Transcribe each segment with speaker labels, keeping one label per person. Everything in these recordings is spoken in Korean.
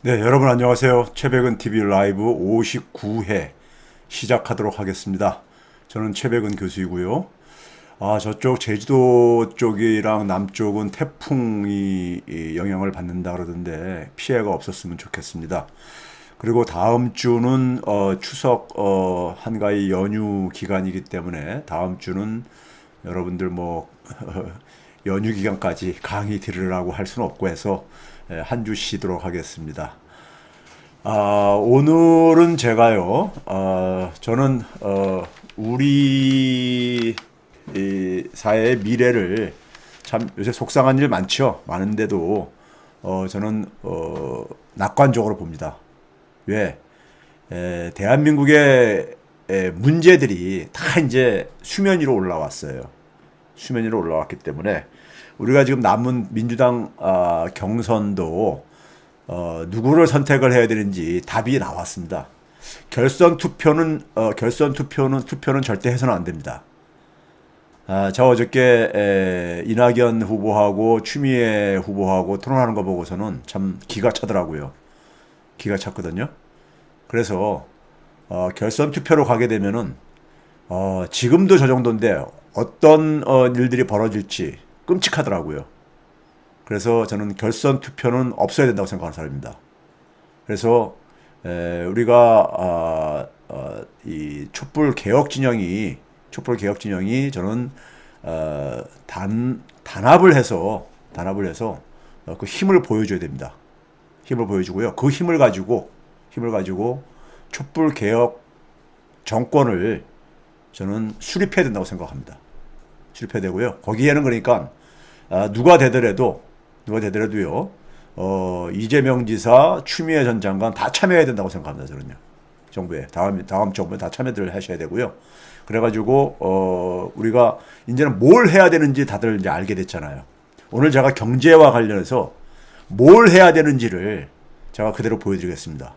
Speaker 1: 네, 여러분 안녕하세요. 최백은 TV 라이브 59회 시작하도록 하겠습니다. 저는 최백은 교수이고요. 저쪽 제주도 쪽이랑 남쪽은 태풍이 영향을 받는다 그러던데 피해가 없었으면 좋겠습니다. 그리고 다음 주는 추석 한가위 연휴 기간이기 때문에 다음 주는 여러분들 뭐 연휴 기간까지 강의 들으라고 할 수는 없고 해서 한 주 쉬도록 하겠습니다. 오늘은 제가요, 저는 우리 이 사회의 미래를 참 요새 속상한 일 많죠. 많은데도 저는 낙관적으로 봅니다. 왜? 대한민국의 문제들이 다 이제 수면 위로 올라왔어요. 수면 위로 올라왔기 때문에 우리가 지금 남은 민주당 경선도 누구를 선택을 해야 되는지 답이 나왔습니다. 투표는 절대 해서는 안 됩니다. 저 어저께 이낙연 후보하고 추미애 후보하고 토론하는 거 보고서는 참 기가 차더라고요. 기가 찼거든요. 그래서 결선 투표로 가게 되면은 지금도 저 정도인데 어떤 일들이 벌어질지 끔찍하더라고요. 그래서 저는 결선 투표는 없어야 된다고 생각하는 사람입니다. 그래서 우리가 이 촛불 개혁 진영이 저는 단합을 해서 그 힘을 보여줘야 됩니다. 힘을 보여주고요. 그 힘을 가지고 촛불 개혁 정권을 저는 수립해야 된다고 생각합니다. 수립해야 되고요. 거기에는 그러니까 누가 되더라도요. 이재명 지사, 추미애 전 장관 다 참여해야 된다고 생각합니다. 저는요. 정부에 다음 정부에 다 참여들 하셔야 되고요. 그래가지고 우리가 이제는 뭘 해야 되는지 다들 이제 알게 됐잖아요. 오늘 제가 경제와 관련해서 뭘 해야 되는지를 제가 그대로 보여드리겠습니다.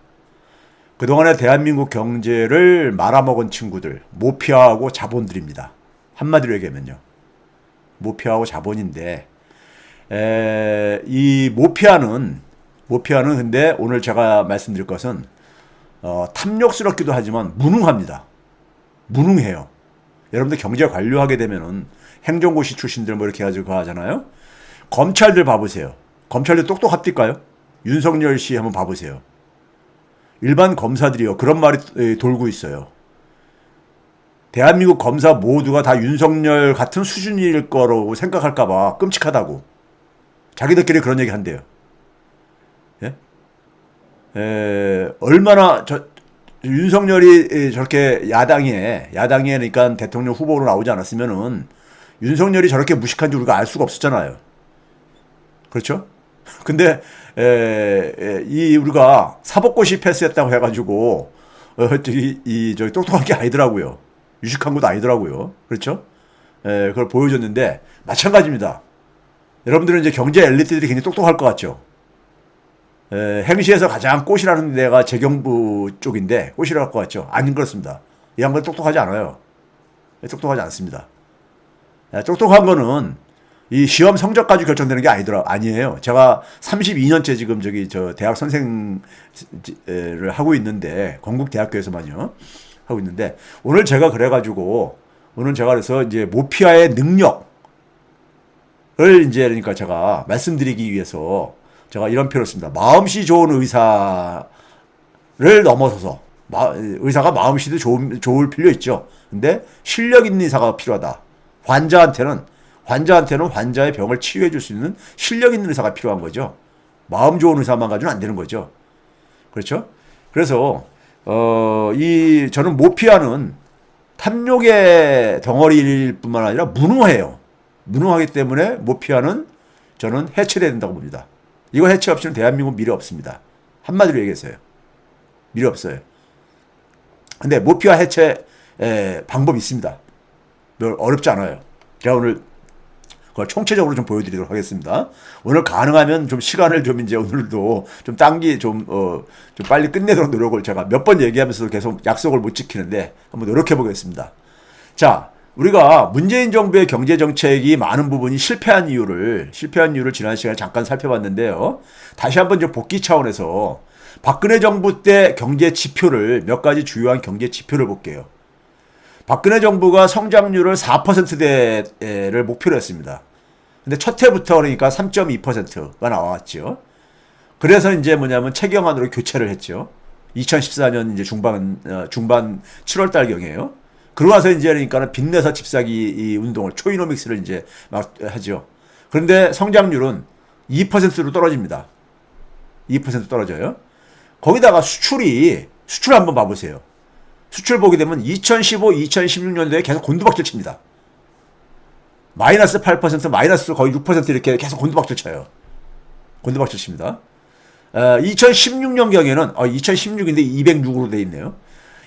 Speaker 1: 그동안에 대한민국 경제를 말아먹은 친구들, 모피아하고 자본들입니다. 한마디로 얘기하면요. 모피아하고 자본인데, 이 모피아는 근데 오늘 제가 말씀드릴 것은, 탐욕스럽기도 하지만 무능합니다. 무능해요. 여러분들 경제 관료하게 되면은 행정고시 출신들 뭐 이렇게 해가지고 하잖아요. 검찰들 봐보세요. 검찰들 똑똑합니까요? 윤석열 씨 한번 봐보세요. 일반 검사들이요. 그런 말이 돌고 있어요. 대한민국 검사 모두가 다 윤석열 같은 수준일 거라고 생각할까봐 끔찍하다고. 자기들끼리 그런 얘기 한대요. 예? 얼마나 윤석열이 저렇게 야당에 그러니까 대통령 후보로 나오지 않았으면은 윤석열이 저렇게 무식한지 우리가 알 수가 없었잖아요. 그렇죠? 근데 우리가 사법고시 패스했다고 해가지고 저기 똑똑한 게 아니더라고요. 유식한 것도 아니더라고요. 그렇죠? 그걸 보여줬는데 마찬가지입니다. 여러분들은 이제 경제 엘리트들이 굉장히 똑똑할 것 같죠? 행시에서 가장 꽃이라는 데가 재경부 쪽인데 꽃이라고 할 것 같죠? 아닌 그렇습니다. 이 양반 똑똑하지 않아요. 똑똑하지 않습니다. 똑똑한 거는 이 시험 성적 가지고 결정되는 게 아니에요. 제가 32년째 지금 대학 선생을 하고 있는데, 건국대학교에서만요. 하고 있는데, 오늘 제가 그래서 이제 모피아의 능력을 이제 그러니까 제가 말씀드리기 위해서 제가 이런 표현을 씁니다. 마음씨 좋은 의사를 넘어서서, 의사가 마음씨도 좋을 필요 있죠. 근데 실력 있는 의사가 필요하다. 환자한테는 환자의 병을 치유해 줄 수 있는 실력 있는 의사가 필요한 거죠. 마음 좋은 의사만 가지고는 안 되는 거죠. 그렇죠? 그래서 저는 모피아는 탐욕의 덩어리일 뿐만 아니라 무능해요. 무능하기 때문에 모피아는 저는 해체돼야 된다고 봅니다. 이거 해체 없이는 대한민국 미래 없습니다. 한마디로 얘기했어요. 미래 없어요. 근데 모피아 해체 방법이 있습니다. 별 어렵지 않아요. 제가 오늘 그걸 총체적으로 좀 보여드리도록 하겠습니다. 오늘 가능하면 좀 시간을 좀 이제 오늘도 좀 좀 빨리 끝내도록 노력을 제가 몇 번 얘기하면서도 계속 약속을 못 지키는데 한번 노력해 보겠습니다. 자, 우리가 문재인 정부의 경제 정책이 많은 부분이 실패한 이유를 지난 시간에 잠깐 살펴봤는데요. 다시 한번 좀 복귀 차원에서 박근혜 정부 때 경제 지표를 몇 가지 주요한 경제 지표를 볼게요. 박근혜 정부가 성장률을 4%대를 목표로 했습니다. 근데 첫 해부터 그러니까 3.2%가 나왔죠. 그래서 이제 뭐냐면 체경안으로 교체를 했죠. 2014년 이제 중반 7월 달경이에요. 그러고 나서 이제 그러니까는 빚내서 집 사기 이 운동을 초이노믹스를 이제 막 하죠. 그런데 성장률은 2%로 떨어집니다. 2% 떨어져요. 거기다가 수출 한번 봐보세요. 수출 보게 되면 2015, 2016년도에 계속 곤두박질 칩니다. 마이너스 8%, 마이너스 거의 6% 이렇게 계속 곤두박질 쳐요. 곤두박질 칩니다. 2016년경에는 2016인데 206으로 돼 있네요.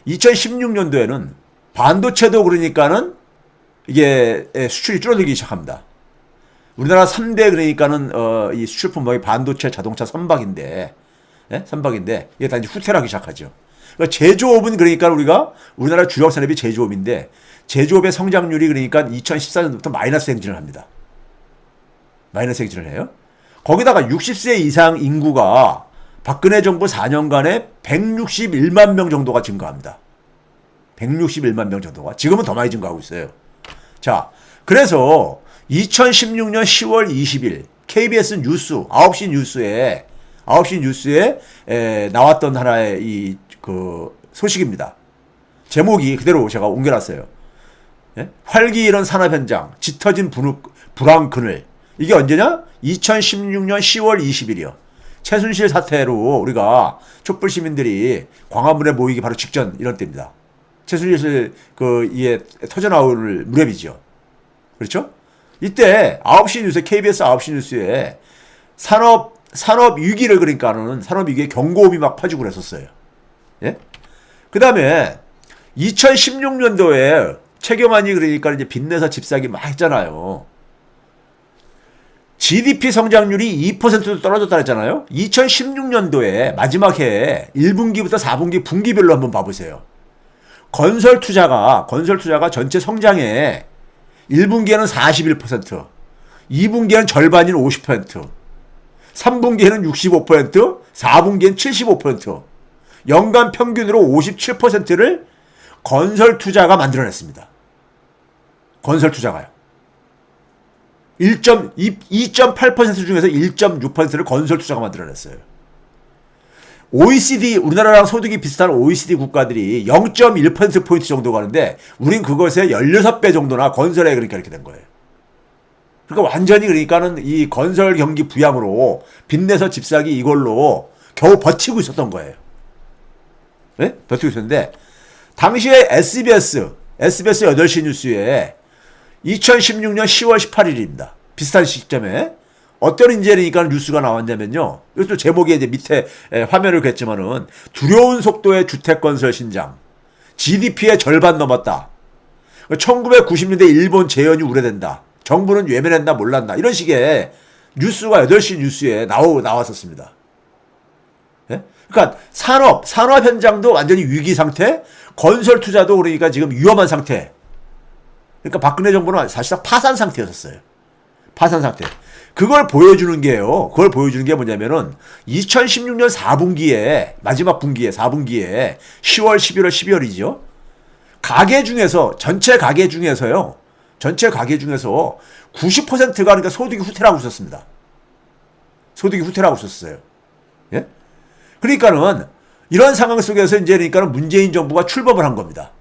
Speaker 1: 2016년도에는 반도체도 그러니까는 이게 수출이 줄어들기 시작합니다. 우리나라 3대 그러니까는 이 수출 품목이 반도체, 자동차, 선박인데 이게 다 이제 후퇴하기 시작하죠. 그러니까 제조업은 그러니까 우리나라 주력 산업이 제조업인데 제조업의 성장률이 그러니까 2014년부터 마이너스 행진을 합니다. 마이너스 행진을 해요. 거기다가 60세 이상 인구가 박근혜 정부 4년간에 161만 명 정도가 증가합니다. 161만 명 정도가. 지금은 더 많이 증가하고 있어요. 자, 그래서 2016년 10월 20일 KBS 뉴스 9시 뉴스에 나왔던 하나의 그 소식입니다. 제목이 그대로 제가 옮겨놨어요. 예? 활기 잃은 산업 현장, 짙어진 불황 그늘. 이게 언제냐? 2016년 10월 20일이요. 최순실 사태로 우리가 촛불 시민들이 광화문에 모이기 바로 직전 이런 때입니다. 최순실 이게 터져나올 무렵이죠. 그렇죠? 이때 9시 뉴스, KBS 9시 뉴스에 산업 위기를 그러니까는 산업 위기의 경고음이 막 퍼지고 그랬었어요. 예? 그 다음에 2016년도에 최경환이 그러니까 이제 빚내서 집 사기 막 했잖아요. GDP 성장률이 2%도 떨어졌다 했잖아요. 2016년도에 마지막 해에 1분기부터 4분기 분기별로 한번 봐보세요. 건설 투자가 전체 성장의 1분기에는 41%, 2분기에는 절반인 50%, 3분기에는 65%, 4분기에는 75%, 연간 평균으로 57%를 건설 투자가 만들어냈습니다. 건설 투자가요. 2.8% 중에서 1.6%를 건설 투자가 만들어냈어요. OECD, 우리나라랑 소득이 비슷한 OECD 국가들이 0.1%포인트 정도 가는데, 우린 그것의 16배 정도나 건설에 그러니까 이렇게 된 거예요. 그러니까 완전히 그러니까는 이 건설 경기 부양으로 빚내서 집 사기 이걸로 겨우 버티고 있었던 거예요. 네? 버티고 있었는데, 당시에 SBS 8시 뉴스에 2016년 10월 18일입니다. 비슷한 시점에 어떤 인재니까 뉴스가 나왔냐면요. 이것도 제목에 이제 밑에 화면을 그랬지만은 두려운 속도의 주택 건설 신장, GDP의 절반 넘었다. 1990년대 일본 재현이 우려된다. 정부는 외면했나 몰랐나. 이런 식의 뉴스가 8시 뉴스에 나왔었습니다. 예? 그러니까 산업 현장도 완전히 위기 상태, 건설 투자도 그러니까 지금 위험한 상태. 그러니까 박근혜 정부는 사실상 파산 상태였었어요. 파산 상태. 그걸 보여주는 게 뭐냐면은 2016년 4분기에 마지막 분기에 4분기에 10월, 11월, 12월이죠. 전체 가게 중에서 90%가 그러니까 소득이 후퇴하고 있었습니다. 소득이 후퇴하고 있었어요. 예? 그러니까는 이런 상황 속에서 이제 그러니까는 문재인 정부가 출범을 한 겁니다.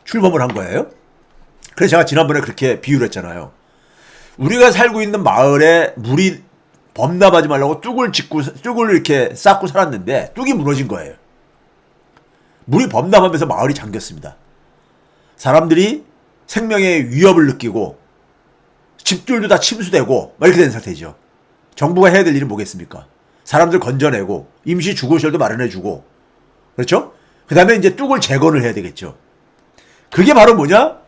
Speaker 1: 출범을 한 거예요. 그래서 제가 지난번에 그렇게 비유를 했잖아요. 우리가 살고 있는 마을에 물이 범람하지 말라고 뚝을 이렇게 쌓고 살았는데 뚝이 무너진 거예요. 물이 범람하면서 마을이 잠겼습니다. 사람들이 생명의 위협을 느끼고 집들도 다 침수되고 막 이렇게 된 상태죠. 정부가 해야 될 일은 뭐겠습니까? 사람들 건져내고 임시 주거시설도 마련해주고, 그렇죠? 그 다음에 이제 뚝을 재건을 해야 되겠죠. 그게 바로 뭐냐?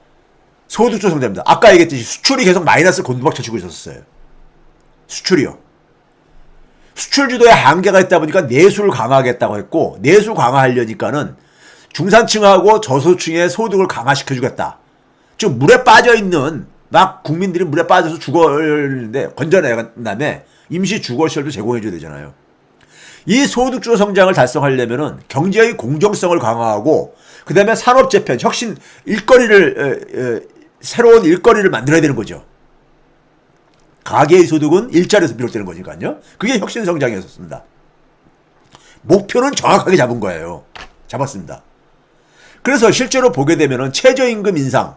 Speaker 1: 소득 조성됩니다. 아까 얘기했듯이 수출이 계속 마이너스 곤두박질 치고 있었어요. 수출이요. 수출 주도에 한계가 있다 보니까 내수를 강화하겠다고 했고, 내수 강화하려니까는 중산층하고 저소득층의 소득을 강화시켜주겠다. 즉 물에 빠져있는 막 국민들이 물에 빠져서 죽어있는데 건져낸 다음에 임시 주거시설도 제공해줘야 되잖아요. 이 소득주도 성장을 달성하려면은 경제의 공정성을 강화하고 그 다음에 산업재편, 혁신, 새로운 일거리를 만들어야 되는 거죠. 가계의 소득은 일자리에서 비롯되는 거니까요. 그게 혁신 성장이었습니다. 목표는 정확하게 잡은 거예요. 잡았습니다. 그래서 실제로 보게 되면은 최저임금 인상,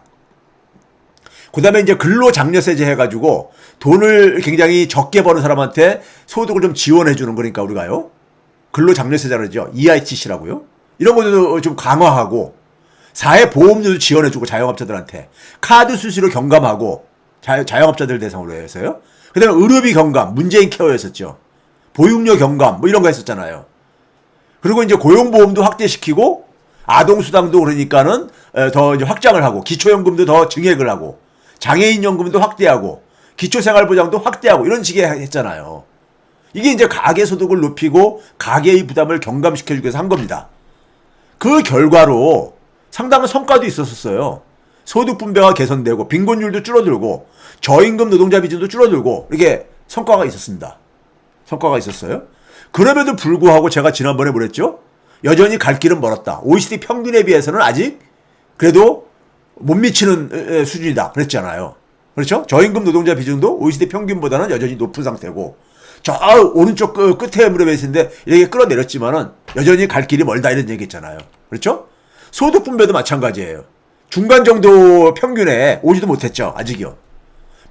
Speaker 1: 그 다음에 이제 근로장려세제 해가지고 돈을 굉장히 적게 버는 사람한테 소득을 좀 지원해주는 거니까 우리가요. 근로장려세제라죠. EITC라고요. 이런 것도 좀 강화하고 사회보험료도 지원해주고 자영업자들한테 카드 수수료 경감하고 자영업자들 대상으로 해서요. 그 다음에 의료비 경감, 문재인 케어였었죠. 보육료 경감 뭐 이런 거 했었잖아요. 그리고 이제 고용보험도 확대시키고 아동수당도 그러니까는 더 이제 확장을 하고 기초연금도 더 증액을 하고 장애인연금도 확대하고 기초생활보장도 확대하고 이런 식의 했잖아요. 이게 이제 가계소득을 높이고 가계의 부담을 경감시켜주기 위해서 한 겁니다. 그 결과로 상당한 성과도 있었어요. 소득 분배가 개선되고 빈곤율도 줄어들고 저임금 노동자 비중도 줄어들고 이렇게 성과가 있었습니다. 성과가 있었어요. 그럼에도 불구하고 제가 지난번에 뭐랬죠? 여전히 갈 길은 멀었다. OECD 평균에 비해서는 아직 그래도 못 미치는 수준이다. 그랬잖아요. 그렇죠? 저임금 노동자 비중도 OECD 평균보다는 여전히 높은 상태고 저 오른쪽 끝에 무릎에 있는데 이렇게 끌어내렸지만은 여전히 갈 길이 멀다 이런 얘기 있잖아요. 그렇죠? 소득 분배도 마찬가지예요. 중간 정도 평균에 오지도 못했죠. 아직이요.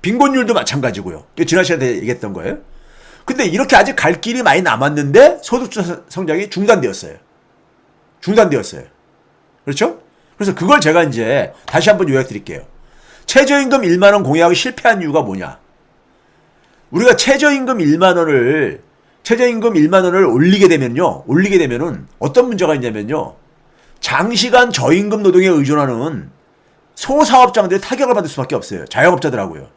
Speaker 1: 빈곤율도 마찬가지고요. 지난 시간에 얘기했던 거예요. 근데 이렇게 아직 갈 길이 많이 남았는데 소득 성장이 중단되었어요. 그렇죠? 그래서 그걸 제가 이제 다시 한번 요약 드릴게요. 최저임금 1만원 공약이 실패한 이유가 뭐냐? 우리가 최저임금 1만원을 올리게 되면은 어떤 문제가 있냐면요. 장시간 저임금 노동에 의존하는 소사업장들이 타격을 받을 수밖에 없어요. 자영업자들하고요.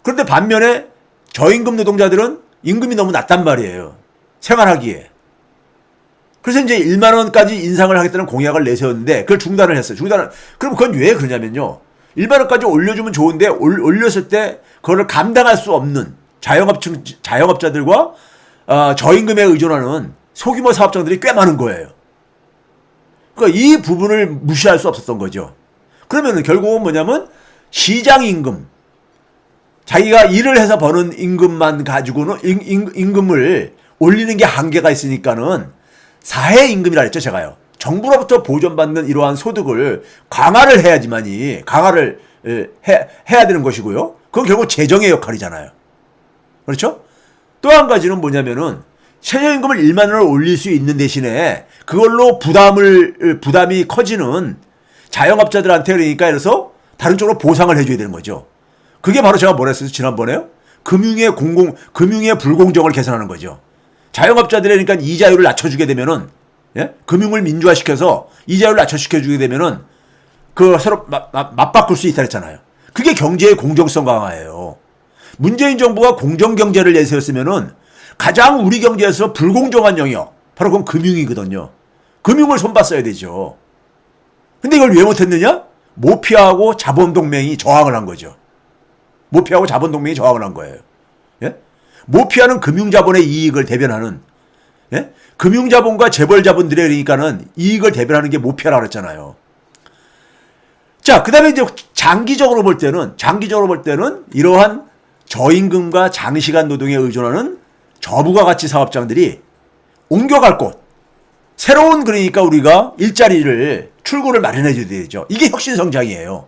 Speaker 1: 그런데 반면에 저임금 노동자들은 임금이 너무 낮단 말이에요. 생활하기에. 그래서 이제 1만원까지 인상을 하겠다는 공약을 내세웠는데 그걸 중단을 했어요. 그럼 그건 왜 그러냐면요. 1만원까지 올려주면 좋은데 올렸을 때 그거를 감당할 수 없는 자영업자들과 저임금에 의존하는 소규모 사업장들이 꽤 많은 거예요. 그러니까 이 부분을 무시할 수 없었던 거죠. 그러면 결국은 뭐냐면 시장임금, 자기가 일을 해서 버는 임금만 가지고는 임금을 올리는 게 한계가 있으니까는 사회임금이라 했죠, 제가요. 정부로부터 보존받는 이러한 소득을 강화를 해야지만이 강화를 해야 되는 것이고요. 그건 결국 재정의 역할이잖아요. 그렇죠? 또 한 가지는 뭐냐면은 최저임금을 1만 원을 올릴 수 있는 대신에 그걸로 부담이 커지는 자영업자들한테 그러니까 이래서 다른 쪽으로 보상을 해줘야 되는 거죠. 그게 바로 제가 뭐라 했어요? 지난번에요? 금융의 불공정을 개선하는 거죠. 자영업자들의 그러니까 이자율을 낮춰주게 되면은, 예? 금융을 민주화시켜서 이자율을 낮춰주게 되면은 그 서로 맞바꿀 수 있다 했잖아요. 그게 경제의 공정성 강화예요. 문재인 정부가 공정경제를 내세웠으면은 가장 우리 경제에서 불공정한 영역, 바로 그건 금융이거든요. 금융을 손봤어야 되죠. 근데 이걸 왜 못했느냐? 모피아하고 자본동맹이 저항을 한 거죠. 모피아하고 자본동맹이 저항을 한 거예요. 예? 모피아는 금융자본의 이익을 대변하는, 예? 금융자본과 재벌자본들의 그러니까는 이익을 대변하는 게 모피아라고 그랬잖아요. 자, 그 다음에 이제 장기적으로 볼 때는 이러한 저임금과 장시간 노동에 의존하는 저부가 가치 사업장들이 옮겨갈 곳, 새로운 그러니까 우리가 일자리를 출구를 마련해 줘야 되죠. 이게 혁신성장이에요.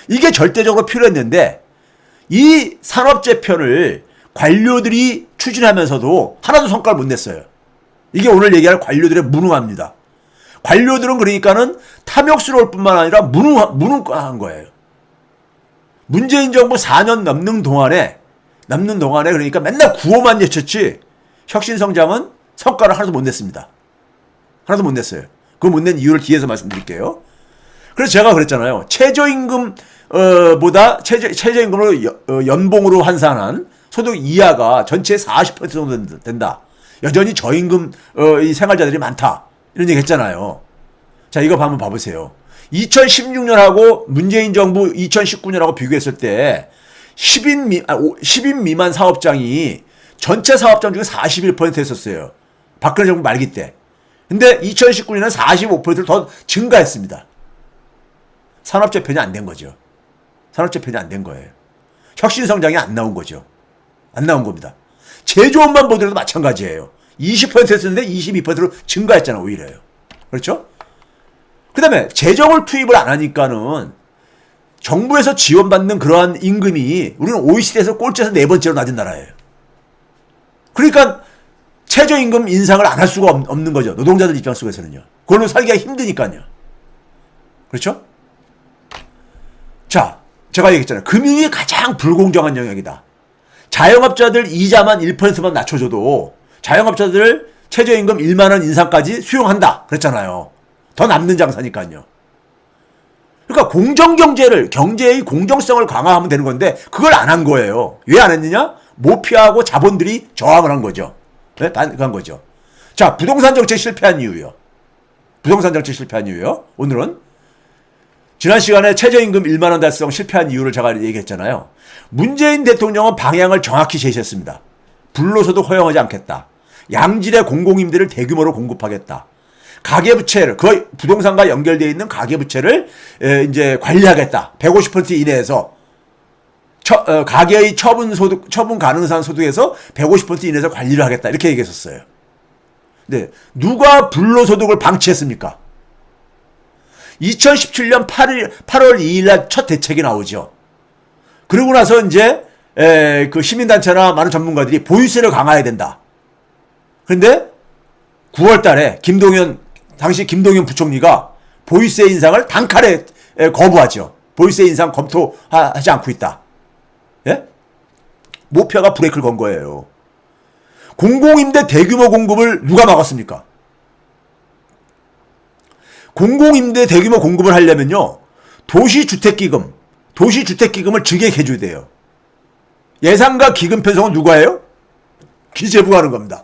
Speaker 1: 이게 절대적으로 필요했는데 이 산업재편을 관료들이 추진하면서도 하나도 성과를 못 냈어요. 이게 오늘 얘기할 관료들의 무능함입니다. 관료들은 그러니까는 탐욕스러울 뿐만 아니라 무능한 거예요. 문재인 정부 4년 넘는 동안에 그러니까 맨날 구호만 외쳤지 혁신성장은 성과를 하나도 못 냈습니다. 하나도 못 냈어요. 그 못 낸 이유를 뒤에서 말씀드릴게요. 그래서 제가 그랬잖아요. 최저임금으로 연봉으로 환산한 소득 이하가 전체의 40% 정도 된다. 여전히 저임금 이 생활자들이 많다. 이런 얘기 했잖아요. 자, 이거 한번 봐보세요. 2016년하고 문재인 정부 2019년하고 비교했을 때 10인 미만 사업장이 전체 사업장 중에 41% 했었어요. 박근혜 정부 말기 때. 근데 2019년은 45%를 더 증가했습니다. 산업재편이 안 된 거죠. 산업재편이 안 된 거예요. 혁신성장이 안 나온 거죠. 안 나온 겁니다. 제조업만 보더라도 마찬가지예요. 20% 했었는데 22%로 증가했잖아, 오히려요. 그렇죠? 그 다음에 재정을 투입을 안 하니까는 정부에서 지원받는 그러한 임금이 우리는 OECD에서 꼴찌에서 네 번째로 낮은 나라예요. 그러니까 최저임금 인상을 안 할 수가 없는 거죠. 노동자들 입장 속에서는요. 그걸로 살기가 힘드니까요. 그렇죠? 자, 제가 얘기했잖아요. 금융이 가장 불공정한 영역이다. 자영업자들 이자만 1%만 낮춰줘도 자영업자들 최저임금 1만 원 인상까지 수용한다. 그랬잖아요. 더 남는 장사니까요. 그러니까 공정경제를, 경제의 공정성을 강화하면 되는 건데 그걸 안 한 거예요. 왜 안 했느냐? 모피하고 자본들이 저항을 한 거죠. 네? 한 거죠. 자, 부동산 정책 실패한 이유요. 부동산 정책 실패한 이유요. 오늘은 지난 시간에 최저임금 1만 원 달성 실패한 이유를 제가 얘기했잖아요. 문재인 대통령은 방향을 정확히 제시했습니다. 불로소득 허용하지 않겠다. 양질의 공공임대를 대규모로 공급하겠다. 가계부채를, 그 부동산과 연결되어 있는 가계부채를 이제 관리하겠다. 150% 이내에서 가계의 처분 가능한 소득에서 150% 이내에서 관리를 하겠다. 이렇게 얘기했었어요. 근데 누가 불로소득을 방치했습니까? 2017년 8월 2일 날 첫 대책이 나오죠. 그러고 나서 이제 그 시민단체나 많은 전문가들이 보유세를 강화해야 된다. 그런데 9월 달에 당시 김동연 부총리가 보유세 인상을 단칼에 거부하죠. 보유세 인상 검토하지 않고 있다. 예? 모표가 브레이크를 건 거예요. 공공임대 대규모 공급을 누가 막았습니까? 공공임대 대규모 공급을 하려면요. 도시주택기금을 증액해줘야 돼요. 예산과 기금 편성은 누가 해요? 기재부가 하는 겁니다.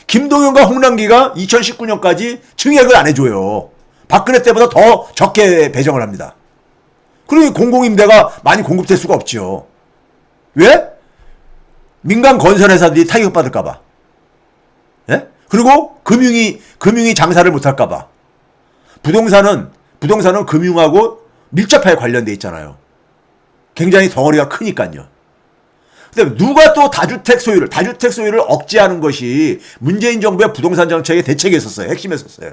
Speaker 1: 김동연과 홍남기가 2019년까지 증액을 안 해줘요. 박근혜 때보다 더 적게 배정을 합니다. 그러니 공공임대가 많이 공급될 수가 없죠. 왜? 민간 건설회사들이 타격받을까봐. 예? 그리고 금융이 장사를 못할까봐. 부동산은 금융하고 밀접하게 관련돼 있잖아요. 굉장히 덩어리가 크니까요. 근데 누가 또 다주택 소유를 억제하는 것이 문재인 정부의 부동산 정책의 대책이었어요. 핵심이었어요.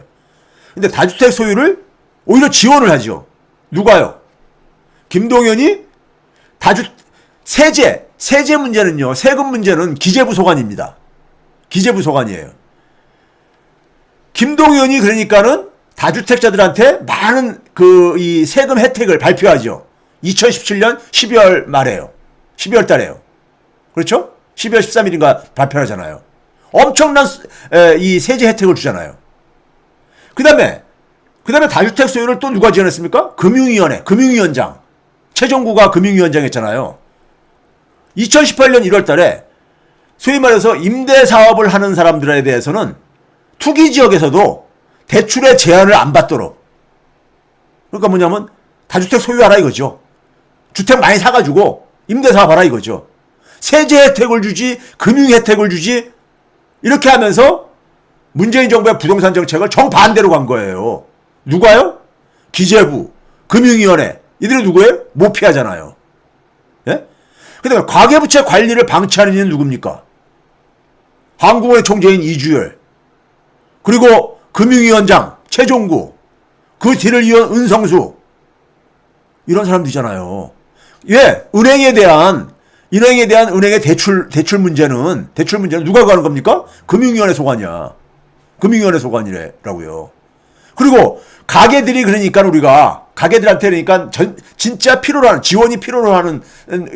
Speaker 1: 근데 다주택 소유를 오히려 지원을 하죠. 누가요? 김동연이 세제 문제는요, 세금 문제는 기재부 소관입니다. 기재부 소관이에요. 김동연이 그러니까는 다주택자들한테 많은 이 세금 혜택을 발표하죠. 2017년 12월 말에요. 12월 달에요. 그렇죠? 12월 13일인가 발표하잖아요. 엄청난 이 세제 혜택을 주잖아요. 그 다음에 다주택 소유를 또 누가 지원했습니까? 금융위원장. 최종구가 금융위원장 했잖아요. 2018년 1월 달에 소위 말해서 임대 사업을 하는 사람들에 대해서는 투기 지역에서도 대출의 제한을 안 받도록. 그러니까 뭐냐면 다주택 소유하라 이거죠. 주택 많이 사가지고 임대 사업하라 이거죠. 세제 혜택을 주지, 금융 혜택을 주지, 이렇게 하면서 문재인 정부의 부동산 정책을 정반대로 간 거예요. 누가요? 기재부, 금융위원회. 이들이 누구예요? 모피하잖아요. 예? 그 다음에 가계부채 관리를 방치하는 이는 누굽니까? 한국은행 총재인 이주열. 그리고 금융위원장 최종구. 그 뒤를 이은 은성수. 이런 사람들이잖아요. 왜? 은행에 대한 은행의 대출 문제는 누가 가는 겁니까? 금융위원회 소관이야. 금융위원회 소관이라고요. 그리고 가게들이 그러니까 우리가 가게들한테 그러니까 진짜 지원이 필요로 하는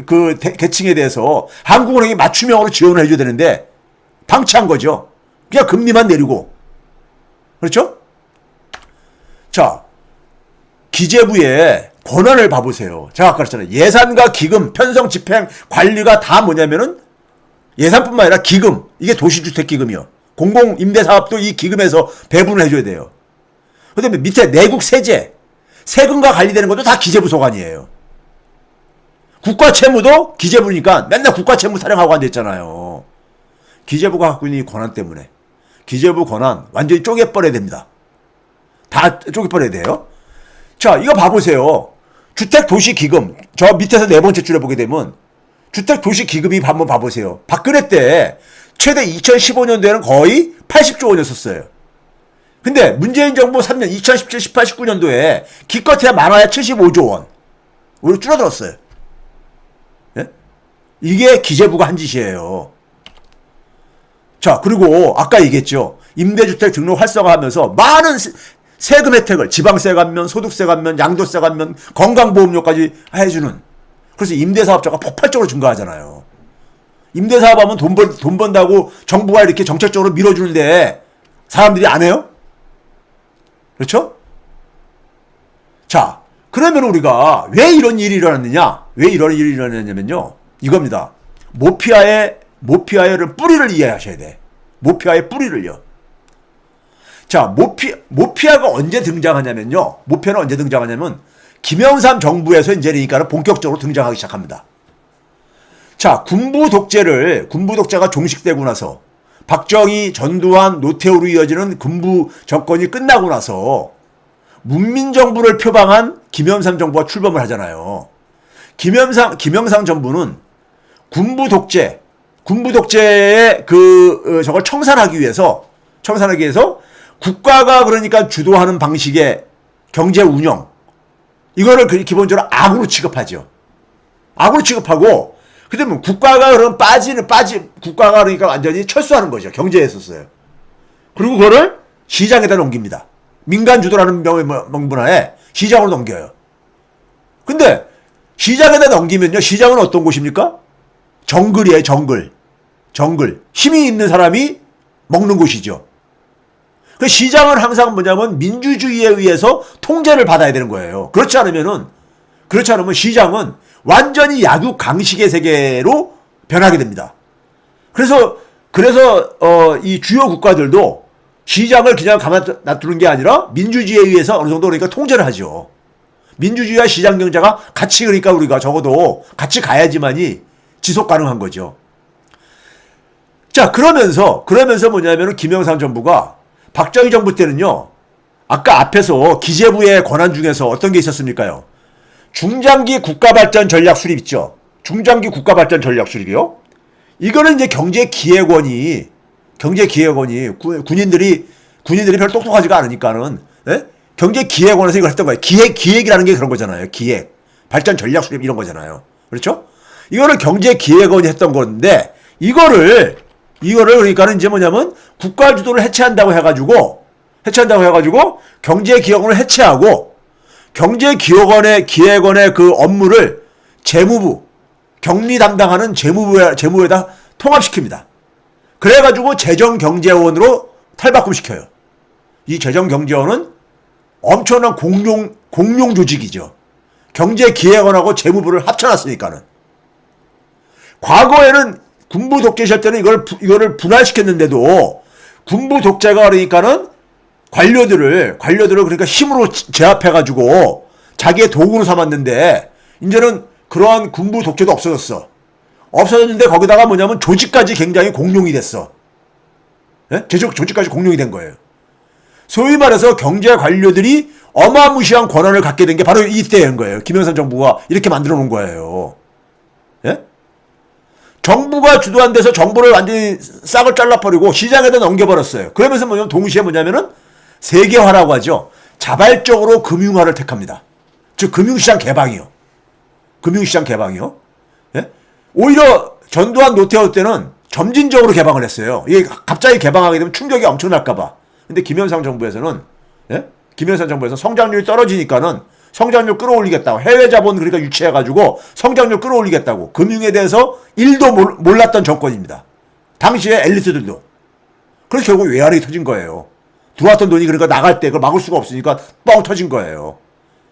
Speaker 1: 그 계층에 대해서 한국은행이 맞춤형으로 지원을 해줘야 되는데 방치한 거죠. 그냥 금리만 내리고. 그렇죠? 자, 기재부의 권한을 봐보세요. 제가 아까 그랬잖아요. 예산과 기금, 편성, 집행, 관리가 다 뭐냐면은 예산뿐만 아니라 기금, 이게 도시주택기금이요. 공공임대사업도 이 기금에서 배분을 해줘야 돼요. 그다음에 밑에 내국 세제, 세금과 관리되는 것도 다 기재부 소관이에요. 국가채무도 기재부니까 맨날 국가채무 타령하고 앉아있잖아요. 기재부가 갖고 있는 이 권한 때문에. 기재부 권한 완전히 쪼개버려야 됩니다. 다 쪼개버려야 돼요. 자, 이거 봐보세요. 주택도시기금, 저 밑에서 네 번째 줄에 보게 되면 주택도시기금이 한번 봐보세요. 박근혜 때 최대 2015년도에는 거의 80조 원이었었어요. 근데 문재인 정부 3년 2017, 18, 19년도에 기껏해야 많아야 75조 원. 오히려 줄어들었어요. 예? 이게 기재부가 한 짓이에요. 자, 그리고 아까 얘기했죠. 임대주택 등록 활성화하면서 많은 세금 혜택을 지방세 감면, 소득세 감면, 양도세 감면, 건강보험료까지 해주는. 그래서 임대사업자가 폭발적으로 증가하잖아요. 임대사업하면 돈 번다고 정부가 이렇게 정책적으로 밀어주는데 사람들이 안 해요? 그렇죠? 자, 그러면 우리가 왜 이런 일이 일어났느냐? 왜 이런 일이 일어났냐면요. 이겁니다. 모피아의 뿌리를 이해하셔야 돼. 모피아의 뿌리를요. 자, 모피아가 언제 등장하냐면요. 모피아는 언제 등장하냐면 김영삼 정부에서 이제 그러니까 본격적으로 등장하기 시작합니다. 자, 군부 독재가 종식되고 나서 박정희, 전두환, 노태우로 이어지는 군부 정권이 끝나고 나서 문민정부를 표방한 김영삼 정부가 출범을 하잖아요. 김영삼 정부는 군부 독재의 저걸 청산하기 위해서 국가가 그러니까 주도하는 방식의 경제 운영, 이거를 기본적으로 악으로 취급하죠. 악으로 취급하고, 그다음에 국가가 그러니까 완전히 철수하는 거죠. 경제에 있었어요. 그리고 그거를 시장에다 넘깁니다. 민간 주도라는 명분하에 시장으로 넘겨요. 근데 시장에다 넘기면요. 시장은 어떤 곳입니까? 정글이에요. 정글. 힘이 있는 사람이 먹는 곳이죠. 그 시장은 항상 뭐냐면 민주주의에 의해서 통제를 받아야 되는 거예요. 그렇지 않으면 시장은 완전히 약육 강식의 세계로 변하게 됩니다. 그래서 이 주요 국가들도 시장을 그냥 가만 놔두는 게 아니라 민주주의에 의해서 어느 정도 그러니까 통제를 하죠. 민주주의와 시장 경제가 같이 그러니까 우리가 적어도 같이 가야지만이 지속 가능한 거죠. 자, 그러면서 뭐냐면은 김영삼 정부가 박정희 정부 때는요. 아까 앞에서 기재부의 권한 중에서 어떤 게 있었습니까요? 중장기 국가발전 전략 수립 있죠. 중장기 국가발전 전략 수립이요. 이거는 이제 경제기획원이 군인들이 별로 똑똑하지가 않으니까는 경제기획원에서 이걸 했던 거예요. 기획이라는 게 그런 거잖아요. 기획, 발전 전략 수립 이런 거잖아요. 그렇죠? 이거를 경제기획원이 했던 건데 이거를 그러니까는 이제 뭐냐면 국가 주도를 해체한다고 해가지고 경제기획원을 해체하고 경제기획원의 그 업무를 재무부, 경리 담당하는 재무부에다 통합시킵니다. 그래가지고 재정경제원으로 탈바꿈시켜요. 이 재정경제원은 엄청난 공룡 조직이죠. 경제기획원하고 재무부를 합쳐놨으니까는. 과거에는 군부 독재 시절 때는 이거를 분할시켰는데도 군부 독재가 그러니까는 관료들을 그러니까 힘으로 제압해가지고 자기의 도구로 삼았는데 이제는 그러한 군부 독재도 없어졌는데 거기다가 뭐냐면 조직까지 굉장히 공룡이 됐어. 조직까지 공룡이 된 거예요. 소위 말해서 경제 관료들이 어마무시한 권한을 갖게 된 게 바로 이때인 거예요. 김영삼 정부가 이렇게 만들어 놓은 거예요. 예? 정부가 주도한 데서 정부를 완전히 싹을 잘라버리고 시장에다 넘겨버렸어요. 그러면서 동시에 세계화라고 하죠. 자발적으로 금융화를 택합니다. 즉 금융시장 개방이요. 예? 오히려 전두환 노태우 때는 점진적으로 개방을 했어요. 이게 갑자기 개방하게 되면 충격이 엄청날까봐. 근데 김영삼 정부에서는 성장률이 떨어지니까는 성장률 끌어올리겠다고, 해외 자본 그러니까 유치해가지고 성장률 끌어올리겠다고, 금융에 대해서 1도 몰랐던 정권입니다. 당시에 엘리트들도. 그래서 결국 외환이 터진 거예요. 들어왔던 돈이 그러니까 나갈 때 그걸 막을 수가 없으니까 뻥 터진 거예요.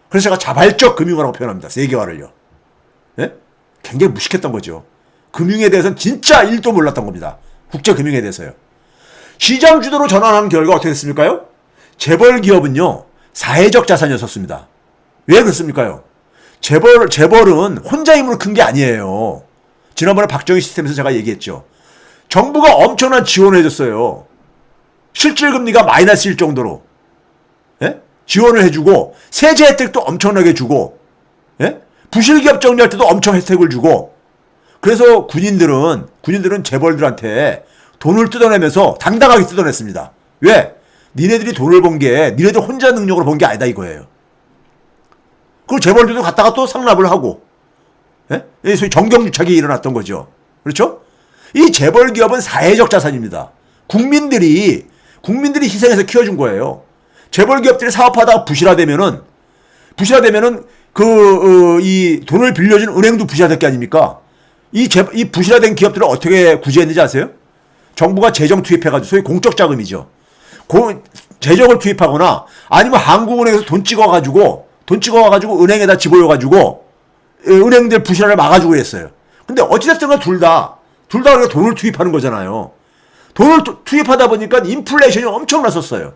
Speaker 1: 그래서 제가 자발적 금융화라고 표현합니다. 세계화를요. 예? 굉장히 무식했던 거죠. 금융에 대해서는 진짜 1도 몰랐던 겁니다. 국제금융에 대해서요. 시장 주도로 전환한 결과 어떻게 됐습니까요? 재벌 기업은요, 사회적 자산이었었습니다. 왜 그렇습니까요? 재벌은 혼자 힘으로 큰 게 아니에요. 지난번에 박정희 시스템에서 제가 얘기했죠. 정부가 엄청난 지원을 해줬어요. 실질금리가 마이너스일 정도로. 예? 지원을 해주고, 세제 혜택도 엄청나게 주고, 예? 부실기업 정리할 때도 엄청 혜택을 주고, 그래서 군인들은 재벌들한테 돈을 뜯어내면서 당당하게 뜯어냈습니다. 왜? 니네들이 돈을 번 게, 니네들 혼자 능력으로 번 게 아니다 이거예요. 그리고 재벌들도 갔다가 또 상납을 하고, 예? 소위 정경유착이 일어났던 거죠. 그렇죠? 이 재벌 기업은 사회적 자산입니다. 국민들이 희생해서 키워준 거예요. 재벌 기업들이 사업하다가 부실화되면은 이 돈을 빌려준 은행도 부실화될 게 아닙니까? 이 부실화된 기업들을 어떻게 구제했는지 아세요? 정부가 재정 투입해가지고 소위 공적 자금이죠. 재정을 투입하거나 아니면 한국은행에서 돈 찍어가지고 은행에다 집어넣어가지고 은행들 부실화를 막아주고 그랬어요. 근데 어찌됐든 둘 다 우리가 돈을 투입하는 거잖아요. 돈을 투입하다 보니까 인플레이션이 엄청났었어요.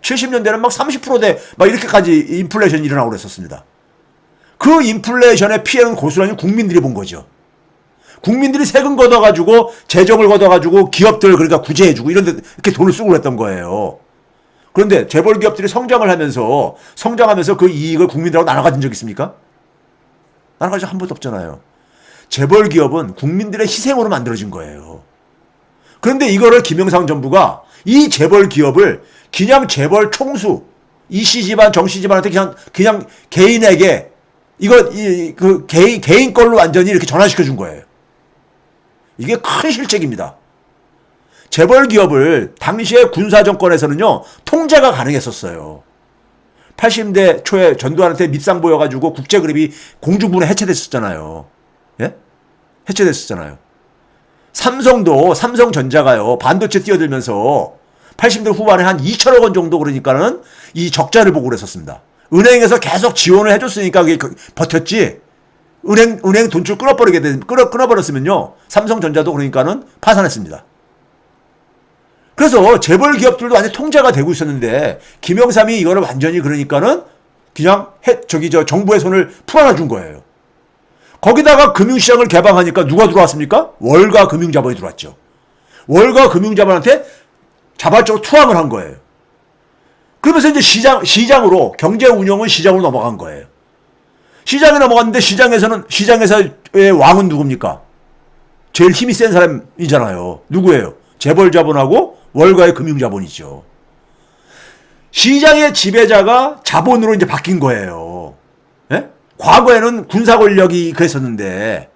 Speaker 1: 70년대는 막 30%대 막 이렇게까지 인플레이션이 일어나고 그랬었습니다. 그 인플레이션의 피해는 고스란히 국민들이 본 거죠. 국민들이 세금 걷어가지고 재정을 걷어가지고 기업들 그러니까 구제해주고 이런 데 이렇게 돈을 쓰고 그랬던 거예요. 그런데 재벌 기업들이 성장하면서 그 이익을 국민들하고 나눠 가진 적 있습니까? 나눠 가진 적 한 번도 없잖아요. 재벌 기업은 국민들의 희생으로 만들어진 거예요. 그런데 이거를 김영삼 정부가 이 재벌 기업을 그냥 재벌 총수, 이씨 집안, 정씨 집안한테 그냥 개인에게 개인 걸로 완전히 이렇게 전환시켜 준 거예요. 이게 큰 실책입니다. 재벌 기업을 당시에 군사 정권에서는요, 통제가 가능했었어요. 80대 초에 전두환한테 밉상 보여가지고 국제그룹이 공중분해 해체됐었잖아요. 예? 해체됐었잖아요. 삼성전자가요, 반도체 뛰어들면서 80대 후반에 한 2천억 원 정도 그러니까는 이 적자를 보고 그랬었습니다. 은행에서 계속 지원을 해줬으니까 그게 버텼지. 은행 돈줄 끊어버렸으면요, 삼성전자도 그러니까는 파산했습니다. 그래서 재벌 기업들도 완전히 통제가 되고 있었는데, 김영삼이 이거를 완전히 그러니까는 그냥 정부의 손을 풀어놔 준 거예요. 거기다가 금융시장을 개방하니까 누가 들어왔습니까? 월가 금융자본이 들어왔죠. 월가 금융자본한테 자발적으로 투항을 한 거예요. 그러면서 이제 시장으로, 경제 운영은 시장으로 넘어간 거예요. 시장에 넘어갔는데 시장에서의 왕은 누굽니까? 제일 힘이 센 사람이잖아요. 누구예요? 재벌 자본하고 월가의 금융자본이죠. 시장의 지배자가 자본으로 이제 바뀐 거예요. 예? 과거에는 군사 권력이 그랬었는데,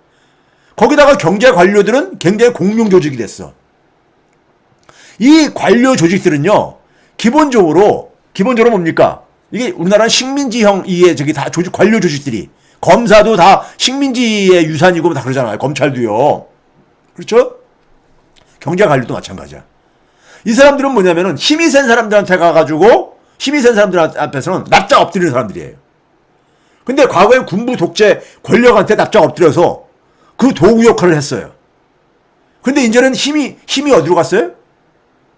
Speaker 1: 거기다가 경제 관료들은 굉장히 공명 조직이 됐어. 이 관료 조직들은요, 기본적으로 뭡니까? 이게 우리나라는 식민지형, 다 관료 조직들이, 검사도 다 식민지의 유산이고 다 그러잖아요. 검찰도요. 그렇죠? 경제 관료도 마찬가지야. 이 사람들은 뭐냐면은 힘이 센 사람들한테 가가지고, 힘이 센 사람들 앞에서는 납작 엎드리는 사람들이에요. 근데 과거에 군부 독재 권력한테 납작 엎드려서 그 도구 역할을 했어요. 근데 이제는 힘이 어디로 갔어요?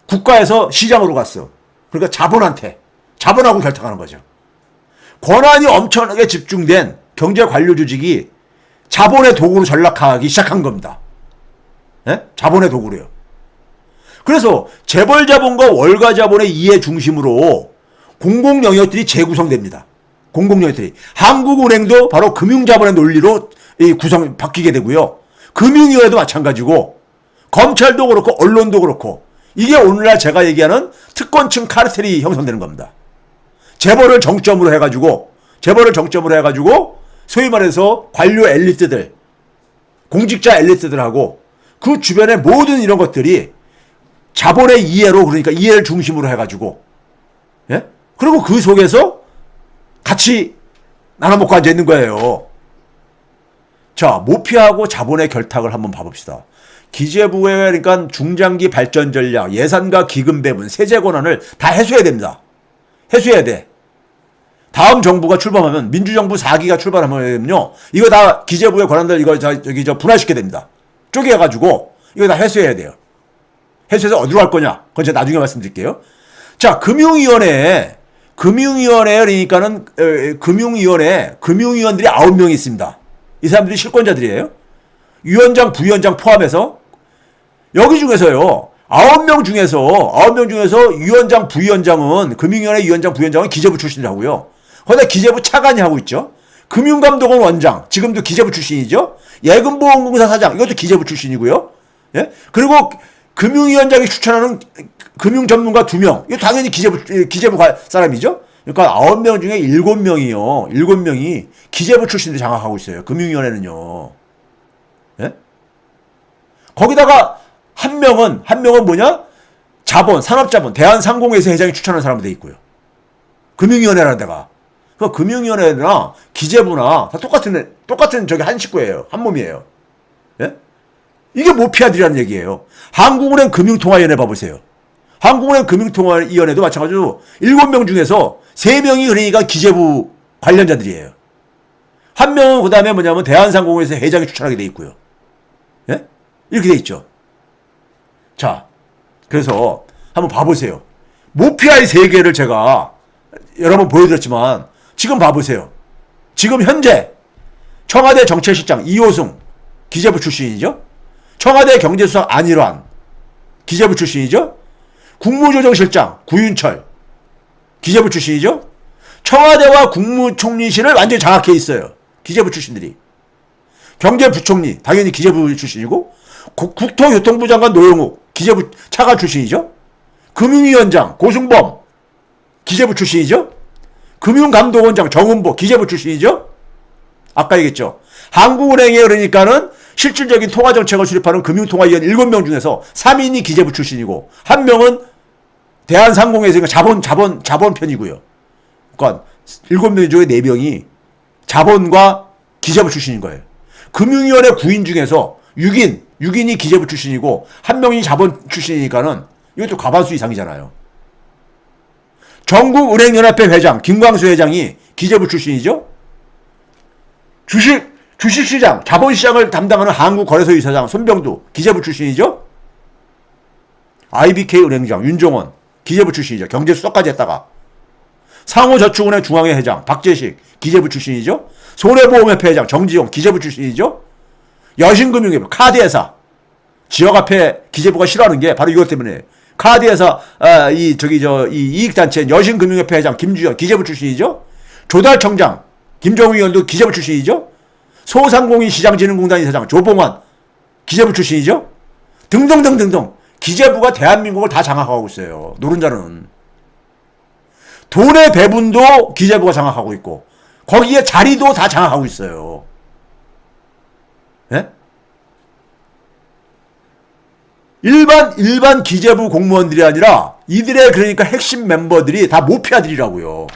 Speaker 1: 국가에서 시장으로 갔어. 그러니까 자본하고 결탁하는 거죠. 권한이 엄청나게 집중된 경제 관료 조직이 자본의 도구로 전락하기 시작한 겁니다. 예? 자본의 도구로요. 그래서 재벌 자본과 월가 자본의 이해 중심으로 공공 영역들이 재구성됩니다. 공공 영역들이. 한국은행도 바로 금융자본의 논리로 바뀌게 되고요. 금융위원회도 마찬가지고, 검찰도 그렇고 언론도 그렇고, 이게 오늘날 제가 얘기하는 특권층 카르텔이 형성되는 겁니다. 재벌을 정점으로 해가지고 소위 말해서 관료 엘리트들, 공직자 엘리트들하고 그 주변의 모든 이런 것들이 자본의 이해로, 그러니까 이해를 중심으로 해가지고, 예? 그리고 그 속에서 같이 나눠먹고 앉아있는 거예요. 자, 모피하고 자본의 결탁을 한번 봐봅시다. 기재부의 그러니까 중장기 발전 전략, 예산과 기금 배분, 세제 권한을 다 해소해야 됩니다. 해소해야 돼. 다음 정부가 출범하면, 민주정부 4기가 출범하면요, 이거 다 기재부의 권한들 이거 분할시켜야 됩니다. 쪼개가지고 이거 다 해소해야 돼요. 해소해서 어디로 갈 거냐? 그건 제가 나중에 말씀드릴게요. 자, 금융위원회 그러니까는 금융위원들이 9명이 있습니다. 이 사람들이 실권자들이에요. 위원장, 부위원장 포함해서 여기 중에서요. 9명 중에서 위원장, 부위원장은 금융위원회 위원장, 부위원장은 기재부 출신이라고요. 거기다 기재부 차관이 하고 있죠. 금융감독원 원장, 지금도 기재부 출신이죠. 예금보험공사 사장, 이것도 기재부 출신이고요. 예? 그리고 금융위원장이 추천하는 금융전문가 2명, 이거 당연히 기재부 사람이죠. 그러니까 9명 중에 7명이 기재부 출신들이 장악하고 있어요. 금융위원회는요. 예? 거기다가 한 명은 뭐냐? 산업자본, 대한상공회사 회장이 추천하는 사람도 돼 있고요. 금융위원회라는 데가. 그 금융위원회나 기재부나 다 똑같은 저기 한 식구예요. 한 몸이에요. 예? 이게 모피아들이라는 얘기예요. 한국은행 금융통화위원회 봐보세요. 한국은행 금융통화위원회도 마찬가지로 7명 중에서 3명이 그러니까 기재부 관련자들이에요. 한 명은 그 다음에 뭐냐면 대한상공회사 회장이 추천하게 돼 있고요. 예? 이렇게 돼 있죠. 자, 그래서 한번 봐보세요. 모피아의 세계를 제가 여러 번 보여드렸지만 지금 봐보세요. 지금 현재 청와대 정책실장 이호승 기재부 출신이죠. 청와대 경제수석 안일환 기재부 출신이죠. 국무조정실장 구윤철 기재부 출신이죠. 청와대와 국무총리실을 완전히 장악해 있어요. 기재부 출신들이. 경제부총리 당연히 기재부 출신이고 국토교통부 장관 노영욱 기재부 차관 출신이죠. 금융위원장 고승범 기재부 출신이죠. 금융감독원장 정은보 기재부 출신이죠. 아까 얘기했죠. 한국은행에 그러니까는 실질적인 통화정책을 수립하는 금융통화위원 7명 중에서 3인이 기재부 출신이고 1명은 대한상공회에서 자본편이고요. 그러니까 7명 중에 4명이 자본과 기재부 출신인 거예요. 금융위원회 9인 중에서 6인이 기재부 출신이고 1명이 자본 출신이니까는 이것도 과반수 이상이잖아요. 전국은행연합회 회장 김광수 회장이 기재부 출신이죠. 주식시장 자본시장을 담당하는 한국거래소 이사장 손병두 기재부 출신이죠. IBK 은행장 윤종원 기재부 출신이죠. 경제수석까지 했다가 상호저축은행 중앙회 회장 박재식 기재부 출신이죠. 손해보험협회 회장 정지용 기재부 출신이죠. 여신금융협회 카드회사 지역화폐 기재부가 싫어하는 게 바로 이것 때문에 카드회사 이 이익단체 여신금융협회 회장 김주현 기재부 출신이죠. 조달청장 김정우 의원도 기재부 출신이죠. 소상공인 시장진흥공단 이사장 조봉환 기재부 출신이죠. 등등등등등 기재부가 대한민국을 다 장악하고 있어요. 노른자는. 돈의 배분도 기재부가 장악하고 있고 거기에 자리도 다 장악하고 있어요. 예? 일반 기재부 공무원들이 아니라 이들의 그러니까 핵심 멤버들이 다 모피아들이라고요.